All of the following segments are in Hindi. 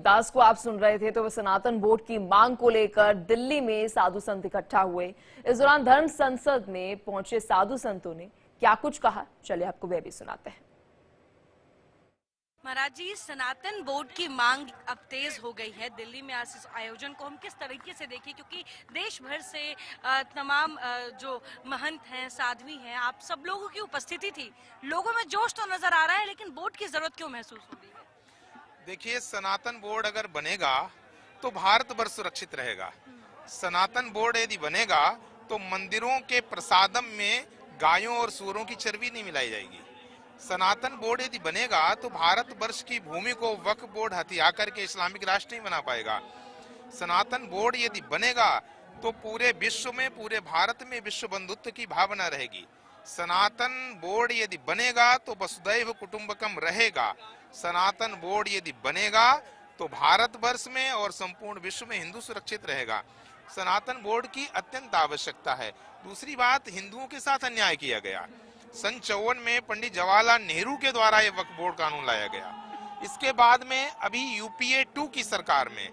दास को आप सुन रहे थे तो वह सनातन बोर्ड की मांग को लेकर दिल्ली में साधु संत इकट्ठा हुए। इस दौरान धर्म संसद में पहुंचे साधु संतों ने क्या कुछ कहा, चलिए आपको वह भी सुनाते हैं। महाराज जी, सनातन बोर्ड की मांग अब तेज हो गई है। दिल्ली में आज इस आयोजन को हम किस तरीके से देखें, क्योंकि देश भर से तमाम जो महंत हैं, साध्वी हैं, आप सब लोगों की उपस्थिति थी। लोगों में जोश तो नजर आ रहा है, लेकिन बोर्ड की जरूरत क्यों महसूस हो रही है? देखिए, सनातन बोर्ड अगर बनेगा तो भारत वर्ष सुरक्षित रहेगा। सनातन बोर्ड यदि बनेगा तो मंदिरों के प्रसादम में गायों और सूअरों की चर्बी नहीं मिलाई जाएगी। सनातन बोर्ड यदि बनेगा तो भारत वर्ष की भूमि को वक्फ बोर्ड हथिया करके इस्लामिक राष्ट्र नहीं बना पाएगा। सनातन बोर्ड यदि बनेगा तो पूरे विश्व में, पूरे भारत में विश्व बंधुत्व की भावना रहेगी। सनातन बोर्ड यदि बनेगा तो वसुदैव कुटुंबकम रहेगा। सनातन बोर्ड यदि बनेगा तो भारतवर्ष में और संपूर्ण विश्व में हिंदू सुरक्षित रहेगा। सनातन बोर्ड की अत्यंत आवश्यकता है। दूसरी बात, हिंदुओं के साथ अन्याय किया गया। सन 54 में पंडित जवाहरलाल नेहरू के द्वारा ये वक्फ बोर्ड कानून लाया गया। इसके बाद में अभी यूपीए 2 की सरकार में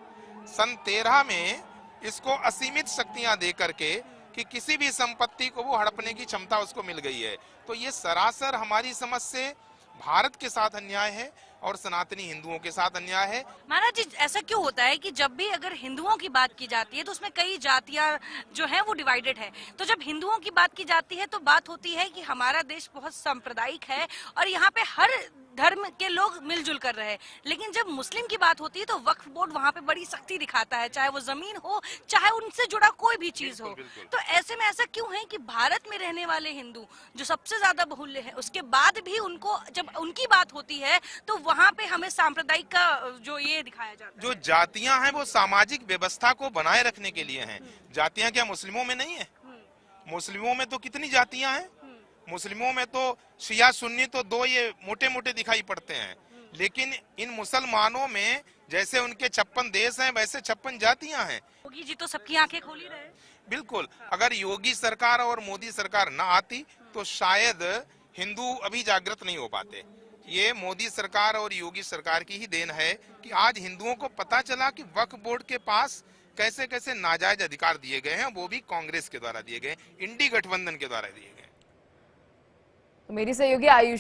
सन 13 में इसको असीमित शक्तियां दे करके कि किसी भी संपत्ति को वो हड़पने की क्षमता उसको मिल गई है। तो ये सरासर हमारी समझ से भारत के साथ अन्याय है और सनातनी हिंदुओं के साथ अन्याय है। महाराज जी, ऐसा क्यों होता है कि जब भी अगर हिंदुओं की बात की जाती है तो उसमें कई जातियां जो हैं वो डिवाइडेड है, तो जब हिंदुओं की बात की जाती है तो बात होती है कि हमारा देश बहुत सांप्रदायिक है और यहाँ पे हर धर्म के लोग मिलजुल कर रहे हैं। लेकिन जब मुस्लिम की बात होती है तो वक्फ बोर्ड वहाँ पे बड़ी सख्ती दिखाता है, चाहे वो जमीन हो, चाहे उनसे जुड़ा कोई भी चीज हो। तो ऐसे में ऐसा क्यों है कि भारत में रहने वाले हिंदू जो सबसे ज्यादा बहुल्य है, उसके बाद भी उनको जब उनकी बात होती है तो वहाँ पे हमें सांप्रदायिक का जो ये दिखाया जाता है। जो जातियां हैं वो सामाजिक व्यवस्था को बनाए रखने के लिए हैं। जातियां क्या मुस्लिमों में नहीं है? मुस्लिमों में तो कितनी जातियां हैं। मुस्लिमों में तो शिया सुन्नी तो दो ये मोटे मोटे दिखाई पड़ते हैं, लेकिन इन मुसलमानों में जैसे उनके 56 देश हैं वैसे 56 जातियां हैं। योगी जी तो सबकी आंखें खोली रहे। बिल्कुल, अगर योगी सरकार और मोदी सरकार न आती तो शायद हिंदू अभी जागृत नहीं हो पाते। ये मोदी सरकार और योगी सरकार की ही देन है कि आज हिंदुओं को पता चला कि वक्फ बोर्ड के पास कैसे कैसे नाजायज अधिकार दिए गए हैं, वो भी कांग्रेस के द्वारा दिए गए, इंडी गठबंधन के द्वारा दिए गए। मेरी सहयोगी आयुष